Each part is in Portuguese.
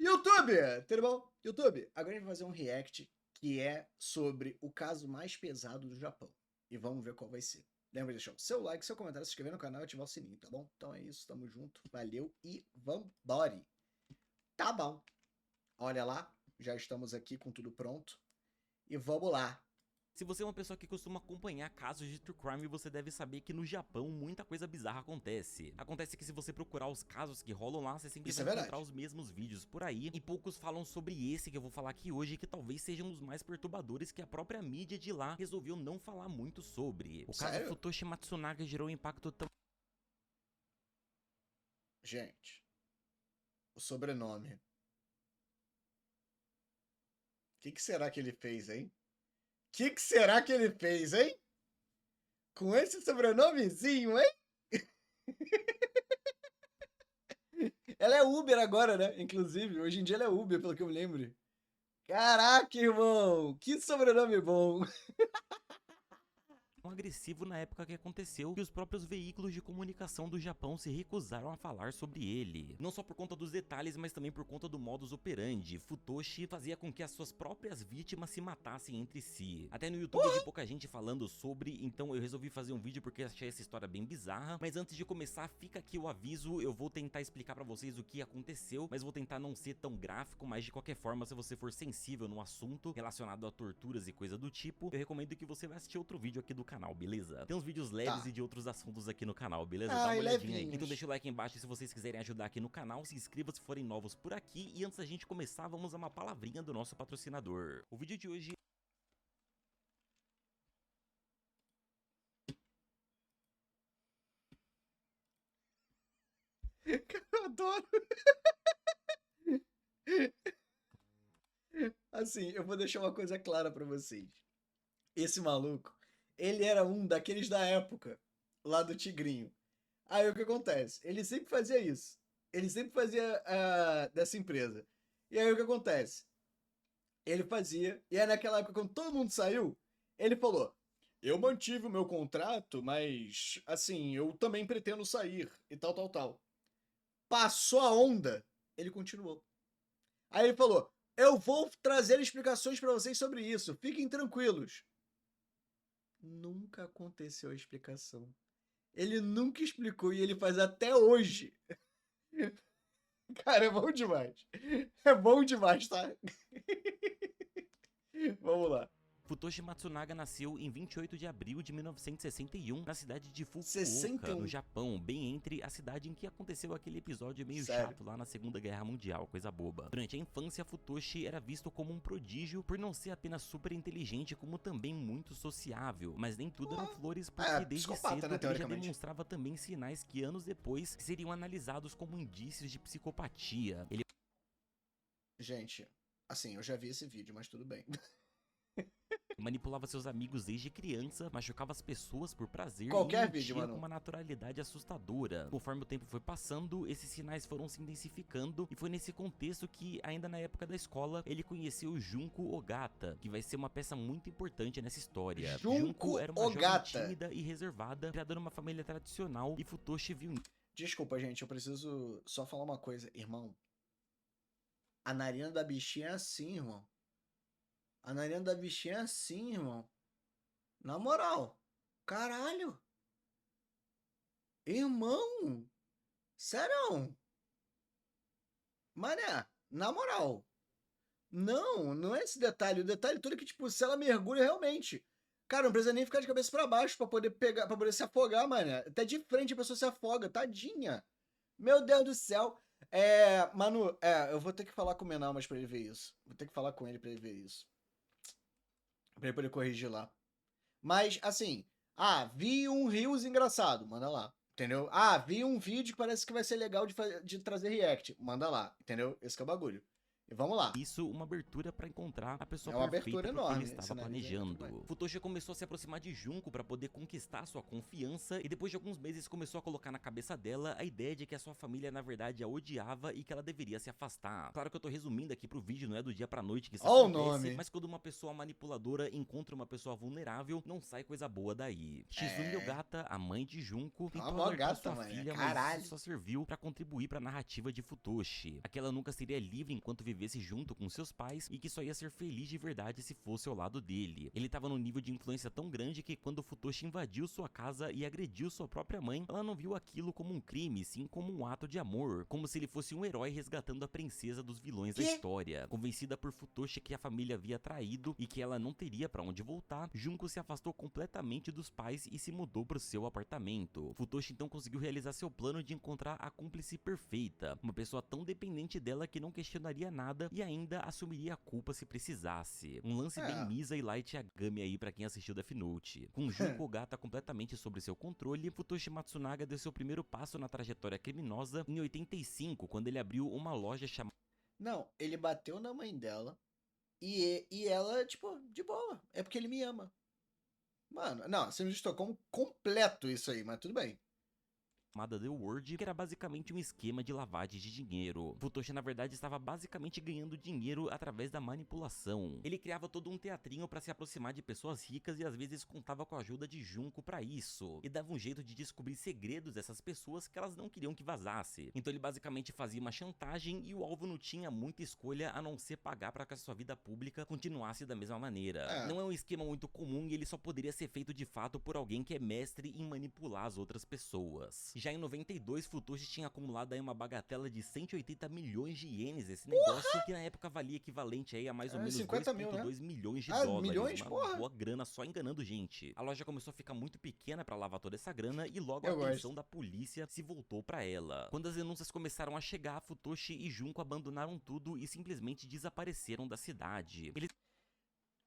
YouTube, tudo bom? YouTube, agora a gente vai fazer um react que é sobre o caso mais pesado do Japão. E vamos ver qual vai ser. Lembra de deixar o seu like, seu comentário, se inscrever no canal e ativar o sininho, tá bom? Então é isso, tamo junto, valeu e vambora! Tá bom. Olha lá, já estamos aqui com tudo pronto. E vamos lá. Se você é uma pessoa que costuma acompanhar casos de true crime, você deve saber que no Japão muita coisa bizarra acontece. Acontece que se você procurar os casos que rolam lá, você sempre Isso vai é encontrar verdade. os mesmos vídeos por aí, e poucos falam sobre esse que eu vou falar aqui hoje, que talvez sejam os mais perturbadores que a própria mídia de lá resolveu não falar muito sobre. O caso Sério? Futoshi Matsunaga gerou um impacto tão... Gente, o sobrenome. O que será que ele fez, hein? O que será que ele fez, hein? Com esse sobrenomezinho, hein? Ela é Uber agora, né? Inclusive, hoje em dia ela é Uber, pelo que eu me lembro. Caraca, irmão! Que sobrenome bom! agressivo na época que aconteceu, que os próprios veículos de comunicação do Japão se recusaram a falar sobre ele. Não só por conta dos detalhes, mas também por conta do modus operandi. Futoshi fazia com que as suas próprias vítimas se matassem entre si. Até no YouTube eu vi pouca gente falando sobre, então eu resolvi fazer um vídeo porque achei essa história bem bizarra. Mas antes de começar, fica aqui o aviso, eu vou tentar explicar pra vocês o que aconteceu, mas vou tentar não ser tão gráfico, mas de qualquer forma, se você for sensível no assunto relacionado a torturas e coisa do tipo, eu recomendo que você vá assistir outro vídeo aqui do canal, beleza? Tem uns vídeos leves Tá. e de outros assuntos aqui no canal, beleza? Dá Ai, uma olhadinha aí. levinhos. Então deixa o like aí embaixo se vocês quiserem ajudar aqui no canal, se inscreva se forem novos por aqui, e antes da gente começar, vamos a uma palavrinha do nosso patrocinador. O vídeo de hoje... Eu adoro. Assim, eu vou deixar uma coisa clara pra vocês. Esse maluco, ele era um daqueles da época, lá do Tigrinho. Aí o que acontece? Ele sempre fazia isso. Ele sempre fazia dessa empresa. E aí o que acontece? Ele fazia, e aí naquela época, quando todo mundo saiu, ele falou: eu mantive o meu contrato, mas assim, eu também pretendo sair, e tal, tal, tal. Passou a onda, ele continuou. Aí ele falou: eu vou trazer explicações pra vocês sobre isso, fiquem tranquilos. Nunca aconteceu a explicação. Ele nunca explicou e ele faz até hoje. Cara, é bom demais. É bom demais, tá? Vamos lá. Futoshi Matsunaga nasceu em 28 de abril de 1961 na cidade de Fukuoka, no 61. Japão, bem entre a cidade em que aconteceu aquele episódio meio Sério. chato lá na Segunda Guerra Mundial, coisa boba. Durante a infância, Futoshi era visto como um prodígio por não ser apenas super inteligente, como também muito sociável, mas nem tudo eram flores porque desde psicopata, cedo né, ele já teoricamente. demonstrava também sinais que anos depois seriam analisados como indícios de psicopatia. Ele Gente, assim, eu já vi esse vídeo, mas tudo bem. manipulava seus amigos desde criança, machucava as pessoas por prazer Qualquer e vídeo, mentia com mano. uma naturalidade assustadora. Conforme o tempo foi passando, esses sinais foram se intensificando e foi nesse contexto que, ainda na época da escola, ele conheceu Junko Ogata, que vai ser uma peça muito importante nessa história. Junko era uma jovem Ogata. tímida e reservada, criada numa família tradicional, e Futoshi viu... Desculpa, gente, eu preciso só falar uma coisa. Irmão, a narina da bichinha é assim, irmão. A narina da bichinha é assim, irmão. Na moral. Caralho. Irmão. Sério? Mané, na moral. Não, não é esse detalhe. O detalhe todo é que, tipo, se ela mergulha realmente. Cara, não precisa nem ficar de cabeça pra baixo pra poder pegar, para poder se afogar, mané. Até de frente a pessoa se afoga, tadinha. Meu Deus do céu. Manu, eu vou ter que falar com o Menalmas pra ele ver isso. Vou ter que falar com ele pra ele ver isso. Pra ele poder corrigir lá. Mas, assim, vi um Reels engraçado, manda lá. Entendeu? Vi um vídeo que parece que vai ser legal de trazer react. Manda lá, entendeu? Esse que é o bagulho. E vamos lá. Isso uma abertura para encontrar a pessoa É uma perfeita abertura pro que ele enorme, estava sinaliza aí, tudo planejando. bem. Futoshi começou a se aproximar de Junko para poder conquistar sua confiança e depois de alguns meses começou a colocar na cabeça dela a ideia de que a sua família na verdade a odiava e que ela deveria se afastar. Claro que eu tô resumindo aqui pro vídeo, não é do dia pra noite que isso Ó o acontece, nome. mas quando uma pessoa manipuladora encontra uma pessoa vulnerável, não sai coisa boa daí. Shizune É. Ogata, a mãe de Junko, tentou mó alertar gata, sua mano. filha, mas Caralho. isso só serviu para contribuir para a narrativa de Futoshi. Aquela nunca seria livre enquanto vivesse junto com seus pais e que só ia ser feliz de verdade se fosse ao lado dele. Ele estava num nível de influência tão grande que quando Futoshi invadiu sua casa e agrediu sua própria mãe, ela não viu aquilo como um crime, sim como um ato de amor, como se ele fosse um herói resgatando a princesa dos vilões da história. Convencida por Futoshi que a família havia traído e que ela não teria para onde voltar, Junko se afastou completamente dos pais e se mudou para o seu apartamento. Futoshi então conseguiu realizar seu plano de encontrar a cúmplice perfeita, uma pessoa tão dependente dela que não questionaria nada e ainda assumiria a culpa se precisasse. Um lance bem Misa e Light Yagami aí pra quem assistiu Death Note. Com Junko Ogata completamente sob seu controle, Futoshi Matsunaga deu seu primeiro passo na trajetória criminosa em 85, quando ele abriu uma loja chamada... Não, ele bateu na mãe dela e ela, tipo, de boa. É porque ele me ama. Mano, não, você me estou como completo isso aí, mas tudo bem. The World, que era basicamente um esquema de lavagem de dinheiro. Futoshi na verdade estava basicamente ganhando dinheiro através da manipulação. Ele criava todo um teatrinho para se aproximar de pessoas ricas e às vezes contava com a ajuda de Junko para isso. E dava um jeito de descobrir segredos dessas pessoas que elas não queriam que vazasse. Então ele basicamente fazia uma chantagem e o alvo não tinha muita escolha a não ser pagar para que a sua vida pública continuasse da mesma maneira. Não é um esquema muito comum e ele só poderia ser feito de fato por alguém que é mestre em manipular as outras pessoas. Já em 92, Futoshi tinha acumulado aí uma bagatela de 180 milhões de ienes esse negócio, que na época valia equivalente aí a mais ou menos 50 mil, né? 2,2 milhões de dólares. Milhões? Uma Porra. boa grana só enganando gente. A loja começou a ficar muito pequena pra lavar toda essa grana e logo Eu a atenção gosto. da polícia se voltou pra ela. Quando as denúncias começaram a chegar, Futoshi e Junko abandonaram tudo e simplesmente desapareceram da cidade.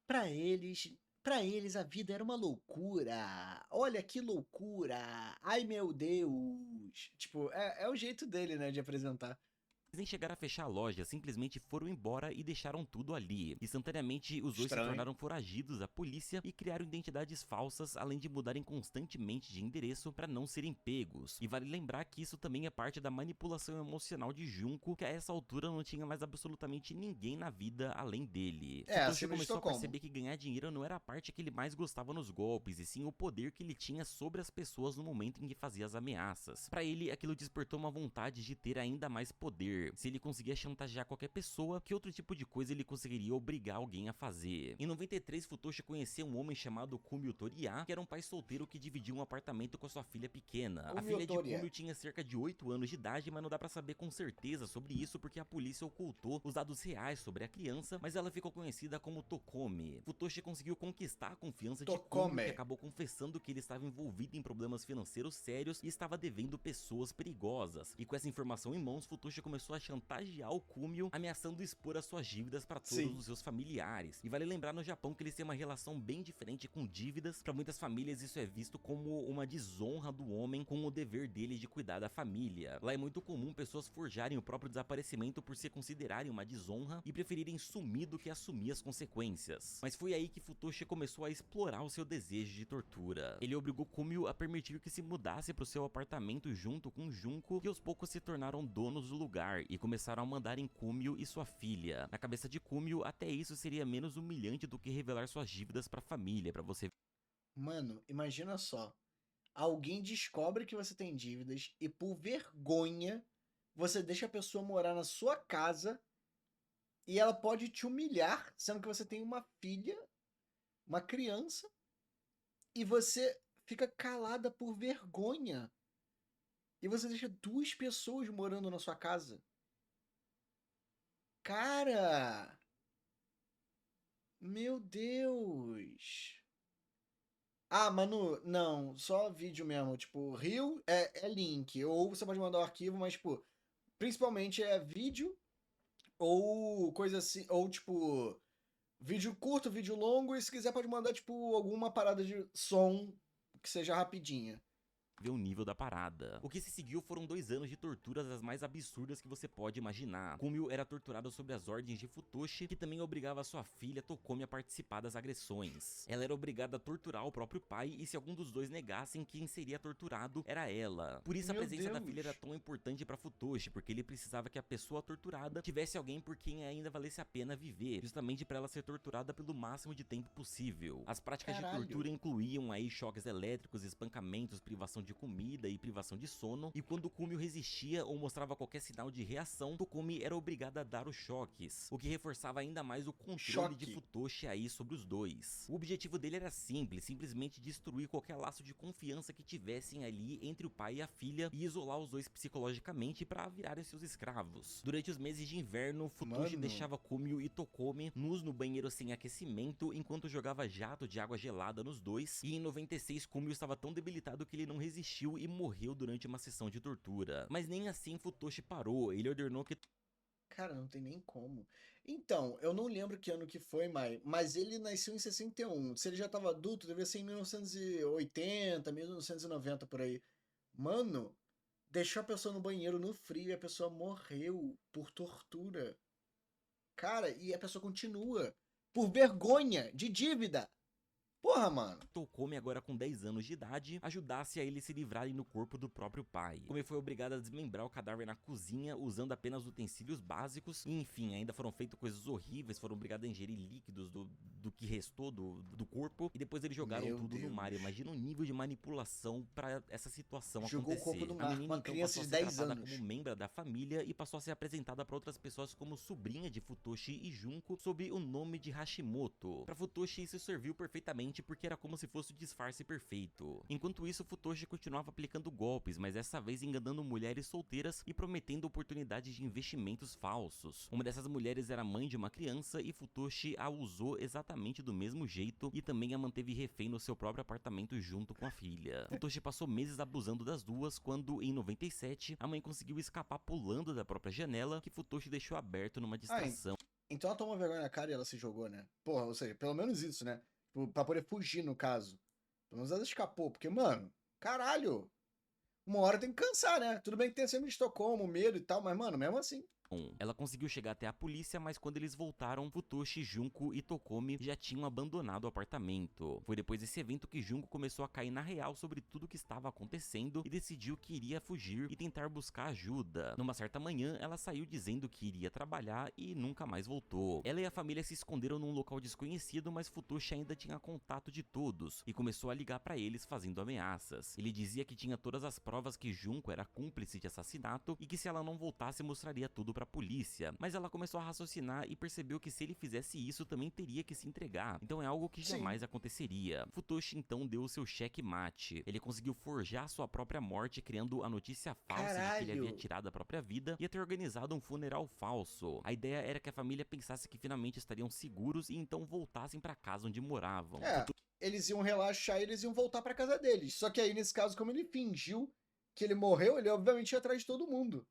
Pra eles a vida era uma loucura. Olha que loucura. Ai, meu Deus. Tipo, é o jeito dele, né, de apresentar. Nem chegaram a fechar a loja, simplesmente foram embora e deixaram tudo ali. Instantaneamente, os dois se tornaram foragidos da polícia e criaram identidades falsas, além de mudarem constantemente de endereço para não serem pegos. E vale lembrar que isso também é parte da manipulação emocional de Junko, que a essa altura não tinha mais absolutamente ninguém na vida além dele. Futoshi começou a perceber que ganhar dinheiro não era a parte que ele mais gostava nos golpes, e sim o poder que ele tinha sobre as pessoas no momento em que fazia as ameaças. Para ele, aquilo despertou uma vontade de ter ainda mais poder. Se ele conseguia chantagear qualquer pessoa, que outro tipo de coisa ele conseguiria obrigar alguém a fazer? Em 93, Futoshi conheceu um homem chamado Kumio Toriya, que era um pai solteiro que dividia um apartamento com a sua filha pequena. A filha de Kumio tinha cerca de 8 anos de idade, mas não dá pra saber com certeza sobre isso porque a polícia ocultou os dados reais sobre a criança, mas ela ficou conhecida como Tokome. Futoshi conseguiu conquistar a confiança de Kumio, que acabou confessando que ele estava envolvido em problemas financeiros sérios e estava devendo pessoas perigosas. E com essa informação em mãos, Futoshi começou a chantagear o Kumio, ameaçando expor as suas dívidas para todos os seus familiares. E vale lembrar no Japão que eles têm uma relação bem diferente com dívidas. Para muitas famílias isso é visto como uma desonra do homem com o dever dele de cuidar da família. Lá é muito comum pessoas forjarem o próprio desaparecimento por se considerarem uma desonra e preferirem sumir do que assumir as consequências. Mas foi aí que Futoshi começou a explorar o seu desejo de tortura. Ele obrigou Kumio a permitir que se mudasse para o seu apartamento junto com Junko, que aos poucos se tornaram donos do lugar e começaram a mandar em Kumio e sua filha. Na cabeça de Kumio, até isso seria menos humilhante do que revelar suas dívidas pra família, pra você. Mano, imagina só. Alguém descobre que você tem dívidas e por vergonha você deixa a pessoa morar na sua casa e ela pode te humilhar, sendo que você tem uma filha, uma criança, e você fica calada por vergonha. E você deixa 2 pessoas morando na sua casa. Cara! Meu Deus! Ah, Manu, não, só vídeo mesmo. Tipo, Rio é link. Ou você pode mandar o arquivo, mas, tipo, principalmente é vídeo ou coisa assim. Ou, tipo, vídeo curto, vídeo longo. E se quiser, pode mandar, tipo, alguma parada de som que seja rapidinha. ver o nível da parada. O que se seguiu foram 2 anos de torturas as mais absurdas que você pode imaginar. Kumio era torturada sob as ordens de Futoshi, que também obrigava sua filha Tokomi a participar das agressões. Ela era obrigada a torturar o próprio pai, e se algum dos dois negassem, quem seria torturado era ela. Por isso a Meu presença da filha Deus. era tão importante para Futoshi, porque ele precisava que a pessoa torturada tivesse alguém por quem ainda valesse a pena viver, justamente para ela ser torturada pelo máximo de tempo possível. As práticas de tortura incluíam aí choques elétricos, espancamentos, privação de comida e privação de sono, e quando Kumio resistia ou mostrava qualquer sinal de reação, Tokomi era obrigada a dar os choques, o que reforçava ainda mais o controle de Futoshi aí sobre os dois. O objetivo dele era simples, simplesmente destruir qualquer laço de confiança que tivessem ali entre o pai e a filha e isolar os dois psicologicamente para virarem seus escravos. Durante os meses de inverno, Futoshi deixava Kumio e Tokomi nus no banheiro sem aquecimento enquanto jogava jato de água gelada nos dois, e em 96 Kumio estava tão debilitado que ele não resistiu e morreu durante uma sessão de tortura. Mas nem assim Futoshi parou, ele ordenou que... Cara, não tem nem como. Então, eu não lembro que ano que foi, mas ele nasceu em 61. Se ele já tava adulto, devia ser em 1980, 1990, por aí. Mano, deixou a pessoa no banheiro no frio e a pessoa morreu por tortura. Cara, e a pessoa continua. Por vergonha de dívida. Porra, mano. Tokomi, agora com 10 anos de idade, ajudasse a eles se livrarem do corpo do próprio pai. Tokomi foi obrigada a desmembrar o cadáver na cozinha usando apenas utensílios básicos, e enfim, ainda foram feitas coisas horríveis, foram obrigadas a ingerir líquidos do que restou do corpo, e depois eles jogaram tudo no mar. Imagina o nível de manipulação pra essa situação Jogou acontecer. o corpo no mar A com menina uma então criança passou a de ser 10 tratada anos. como membro da família e passou a ser apresentada para outras pessoas como sobrinha de Futoshi e Junko, sob o nome de Hashimoto. Pra Futoshi isso serviu perfeitamente porque era como se fosse o disfarce perfeito. Enquanto isso, Futoshi continuava aplicando golpes, mas dessa vez enganando mulheres solteiras e prometendo oportunidades de investimentos falsos. Uma dessas mulheres era mãe de uma criança e Futoshi a usou exatamente do mesmo jeito e também a manteve refém no seu próprio apartamento junto com a filha. Futoshi passou meses abusando das duas quando, em 97, a mãe conseguiu escapar pulando da própria janela que Futoshi deixou aberto numa distração. Então ela tomou vergonha na cara e ela se jogou, né? Porra, ou seja, pelo menos isso, né? Pra poder fugir, no caso. Pelo menos ela escapou, porque, mano, caralho. Uma hora tem que cansar, né? Tudo bem que tem a síndrome de Estocolmo, medo e tal, mas, mano, mesmo assim. Ela conseguiu chegar até a polícia, mas quando eles voltaram, Futoshi, Junko e Tokomi já tinham abandonado o apartamento. Foi depois desse evento que Junko começou a cair na real sobre tudo o que estava acontecendo e decidiu que iria fugir e tentar buscar ajuda. Numa certa manhã, ela saiu dizendo que iria trabalhar e nunca mais voltou. Ela e a família se esconderam num local desconhecido, mas Futoshi ainda tinha contato de todos e começou a ligar para eles fazendo ameaças. Ele dizia que tinha todas as provas que Junko era cúmplice de assassinato e que se ela não voltasse mostraria tudo pra polícia, mas ela começou a raciocinar e percebeu que se ele fizesse isso também teria que se entregar, então é algo que jamais aconteceria. Futoshi então deu o seu checkmate. Ele conseguiu forjar sua própria morte, criando a notícia falsa de que ele havia tirado a própria vida e ter organizado um funeral falso. A ideia era que a família pensasse que finalmente estariam seguros e então voltassem pra casa onde moravam. Eles iam relaxar e eles iam voltar pra casa deles. Só que aí, nesse caso, como ele fingiu que ele morreu, ele obviamente ia atrás de todo mundo.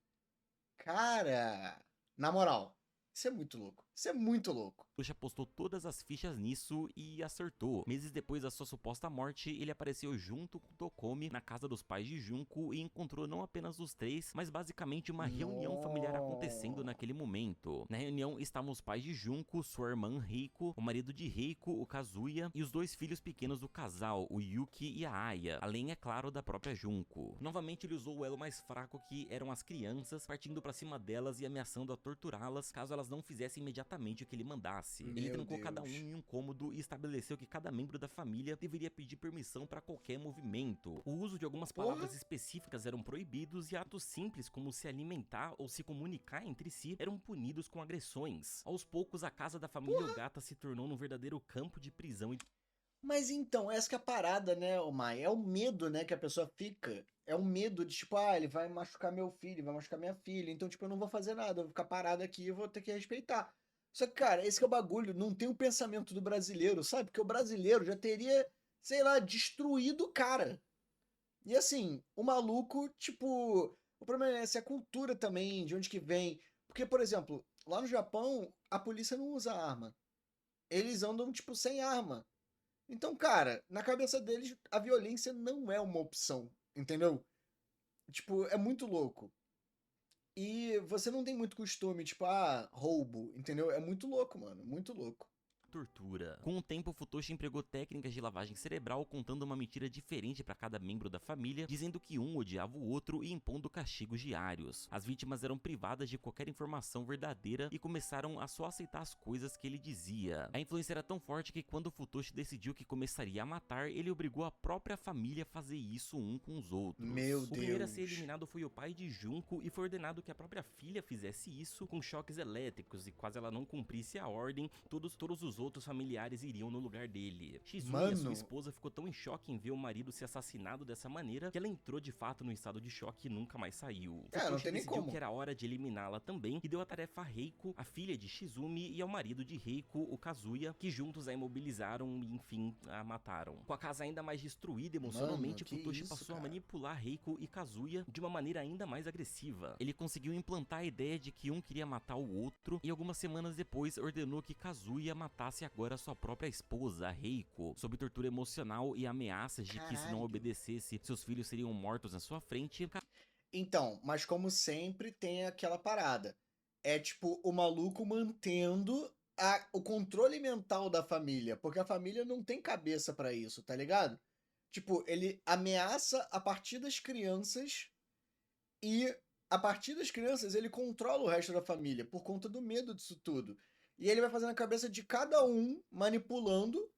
Cara, na moral, isso é muito louco. Isso é muito louco. Futoshi apostou todas as fichas nisso e acertou. Meses depois da sua suposta morte, ele apareceu junto com Tokomi na casa dos pais de Junko e encontrou não apenas os três, mas basicamente uma reunião familiar acontecendo naquele momento. Na reunião estavam os pais de Junko, sua irmã Reiko, o marido de Reiko, o Kazuya, e os dois filhos pequenos do casal, o Yuki e a Aya, além, é claro, da própria Junko. Novamente ele usou o elo mais fraco, que eram as crianças, partindo pra cima delas e ameaçando a torturá-las caso elas não fizessem imediatamente o que ele mandasse. Ele trancou cada um em um cômodo e estabeleceu que cada membro da família deveria pedir permissão para qualquer movimento. O uso de algumas palavras específicas eram proibidos e atos simples como se alimentar ou se comunicar entre si eram punidos com agressões. Aos poucos, a casa da família Ogata se tornou num verdadeiro campo de prisão. Mas então, essa que é a parada, né, Omai? É o medo, né, que a pessoa fica. É o medo de, tipo, ele vai machucar meu filho, vai machucar minha filha, então, tipo, eu não vou fazer nada, eu vou ficar parado aqui e vou ter que respeitar. Só que, cara, esse que é o bagulho, não tem o pensamento do brasileiro, sabe? Porque o brasileiro já teria, sei lá, destruído o cara. E assim, o maluco, tipo, o problema é essa, é a cultura também, de onde que vem. Porque, por exemplo, lá no Japão, a polícia não usa arma. Eles andam, tipo, sem arma. Então, cara, na cabeça deles, a violência não é uma opção. entendeu? Tipo, é muito louco. E você não tem muito costume, tipo, roubo, entendeu? É muito louco, mano, muito louco. Tortura. Com o tempo, Futoshi empregou técnicas de lavagem cerebral, contando uma mentira diferente para cada membro da família, dizendo que um odiava o outro e impondo castigos diários. As vítimas eram privadas de qualquer informação verdadeira e começaram a só aceitar as coisas que ele dizia. A influência era tão forte que quando Futoshi decidiu que começaria a matar, ele obrigou a própria família a fazer isso um com os outros. Meu O primeiro a ser Deus. eliminado foi o pai de Junko e foi ordenado que a própria filha fizesse isso com choques elétricos, e caso ela não cumprisse a ordem, todos os outros familiares iriam no lugar dele. Shizumi, a sua Mano, esposa, ficou tão em choque em ver o marido ser assassinado dessa maneira que ela entrou de fato no estado de choque e nunca mais saiu. não Futoshi tem nem decidiu como. que era hora de eliminá-la também e deu a tarefa a Reiko, a filha de Shizumi, e ao marido de Reiko, o Kazuya, que juntos a imobilizaram e enfim a mataram. Com a casa ainda mais destruída emocionalmente, Mano, que Futoshi isso, passou a cara? manipular Reiko e Kazuya de uma maneira ainda mais agressiva. Ele conseguiu implantar a ideia de que um queria matar o outro e algumas semanas depois ordenou que Kazuya matasse agora sua própria esposa, Reiko, sob tortura emocional e ameaças de que se não Caralho. obedecesse, seus filhos seriam mortos na sua frente. Então, mas como sempre tem aquela parada. É tipo o maluco mantendo o controle mental da família, porque a família não tem cabeça pra isso, tá ligado? Tipo, ele ameaça a partir das crianças e a partir das crianças ele controla o resto da família por conta do medo disso tudo. E ele vai fazendo a cabeça de cada um, manipulando.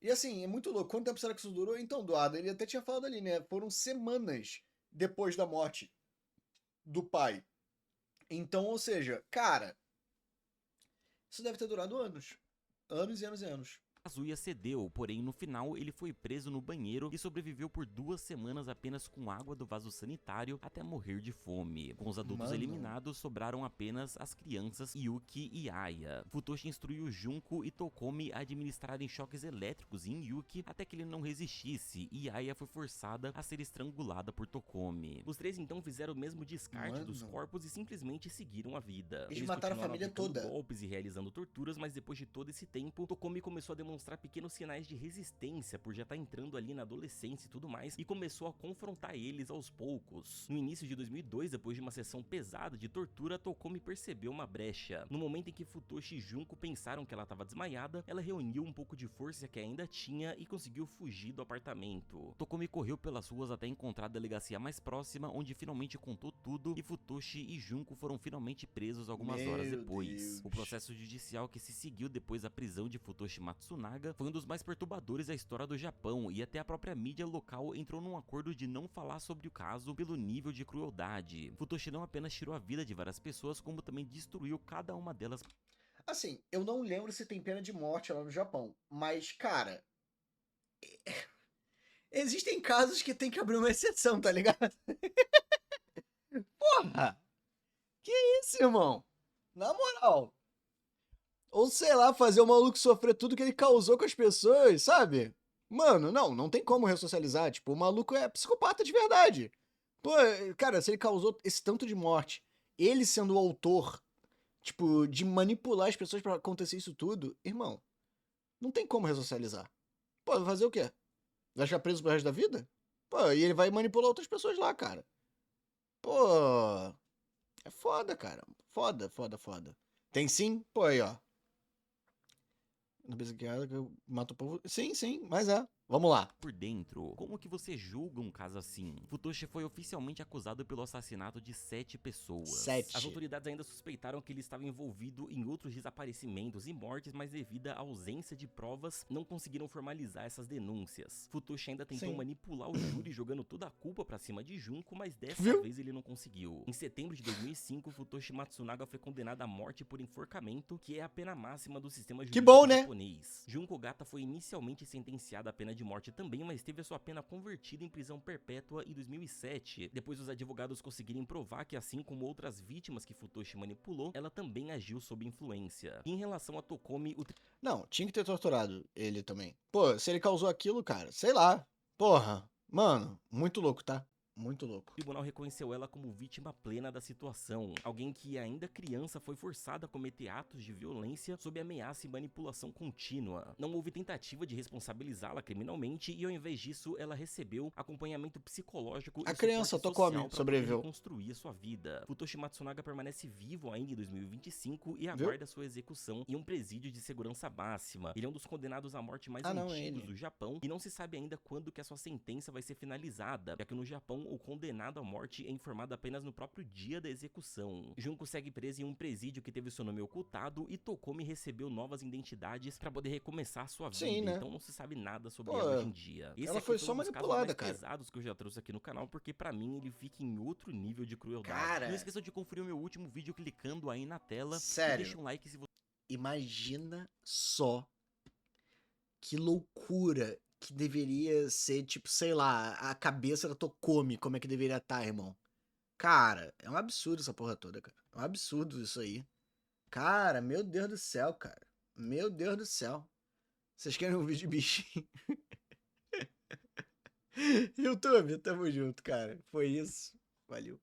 E assim, é muito louco. Quanto tempo será que isso durou? Então, Eduardo, ele até tinha falado ali, né? Foram semanas depois da morte do pai. Então, ou seja, cara, isso deve ter durado anos. Anos e anos e anos. Kazuya cedeu, porém no final ele foi preso no banheiro e sobreviveu por 2 semanas apenas com água do vaso sanitário até morrer de fome. Com os adultos Mano. eliminados, sobraram apenas as crianças Yuki e Aya. Futoshi instruiu Junko e Tokomi a administrarem choques elétricos em Yuki até que ele não resistisse e Aya foi forçada a ser estrangulada por Tokomi. Os três então fizeram o mesmo descarte dos Mano. corpos e simplesmente seguiram a vida. Eles mataram a continuaram família aplicando toda. golpes e realizando torturas, mas depois de todo esse tempo, Tokomi começou a demonstrar pequenos sinais de resistência por já estar entrando ali na adolescência e tudo mais, e começou a confrontar eles aos poucos. No início de 2002, depois de uma sessão pesada de tortura, Tokomi percebeu uma brecha. No momento em que Futoshi e Junko pensaram que ela estava desmaiada, ela reuniu um pouco de força que ainda tinha e conseguiu fugir do apartamento. Tokomi correu pelas ruas até encontrar a delegacia mais próxima, onde finalmente contou tudo, e Futoshi e Junko foram finalmente presos algumas horas Meu depois. Deus. O processo judicial que se seguiu depois da prisão de Futoshi Matsunaga foi um dos mais perturbadores da história do Japão, e até a própria mídia local entrou num acordo de não falar sobre o caso pelo nível de crueldade. Futoshi não apenas tirou a vida de várias pessoas, como também destruiu cada uma delas. Assim, eu não lembro se tem pena de morte lá no Japão, mas, cara, existem casos que tem que abrir uma exceção, tá ligado? Porra! Que isso, irmão? Na moral. Ou sei lá, fazer o maluco sofrer tudo que ele causou com as pessoas, sabe? Mano, não tem como ressocializar. Tipo, o maluco é psicopata de verdade. Pô, cara, se ele causou esse tanto de morte, ele sendo o autor, tipo, de manipular as pessoas pra acontecer isso tudo, irmão, não tem como ressocializar. Pô, vai fazer o quê? Vai ficar preso pro resto da vida? Pô, e ele vai manipular outras pessoas lá, cara. Pô, é foda, cara. Foda, foda, foda. Tem sim? Pô, aí, ó. Na psiquiatra que eu mato o povo. Sim, mas é. Vamos lá. Por dentro, como que você julga um caso assim? Futoshi foi oficialmente acusado pelo assassinato de 7 pessoas. 7. As autoridades ainda suspeitaram que ele estava envolvido em outros desaparecimentos e mortes, mas devido à ausência de provas, não conseguiram formalizar essas denúncias. Futoshi ainda tentou Sim. manipular o júri jogando toda a culpa pra cima de Junko, mas dessa Viu? vez ele não conseguiu. Em setembro de 2005, Futoshi Matsunaga foi condenado à morte por enforcamento, que é a pena máxima do sistema jurídico bom, né? japonês. Junko Gata foi inicialmente sentenciada à pena de morte também, mas teve a sua pena convertida em prisão perpétua em 2007. Depois os advogados conseguirem provar que, assim como outras vítimas que Futoshi manipulou, ela também agiu sob influência. Em relação a Tokomi, Não, tinha que ter torturado ele também. Pô, se ele causou aquilo, cara, sei lá. Porra, mano, muito louco, tá? Muito louco. O tribunal reconheceu ela como vítima plena da situação, alguém que ainda criança foi forçada a cometer atos de violência sob ameaça e manipulação contínua. Não houve tentativa de responsabilizá-la criminalmente e ao invés disso ela recebeu acompanhamento psicológico A e criança suporte Tokome social para poder sobreviveu. reconstruir a sua vida. Futoshi Matsunaga permanece vivo ainda em 2025 e Viu? aguarda sua execução em um presídio de segurança máxima. Ele é um dos condenados à morte mais Não, antigos ele. do Japão e não se sabe ainda quando que a sua sentença vai ser finalizada, já que no Japão o condenado à morte é informado apenas no próprio dia da execução. Junko segue preso em um presídio que teve seu nome ocultado e Tokome recebeu novas identidades para poder recomeçar sua vida, Sim, né? então não se sabe nada sobre Pô, ela hoje em dia. Esse ela aqui foi foi só um dos casos manipulada, mais cara. pesados que eu já trouxe aqui no canal, porque pra mim ele fica em outro nível de crueldade. Cara, Não esqueça de conferir o meu último vídeo clicando aí na tela sério. e deixa um like se você... Imagina só que loucura que deveria ser, tipo, sei lá, a cabeça da Tokome, como é que deveria estar, irmão. Cara, é um absurdo essa porra toda, cara. É um absurdo isso aí. Cara, meu Deus do céu, cara. Meu Deus do céu. Vocês querem um vídeo de bichinho? YouTube, tamo junto, cara. Foi isso. Valeu.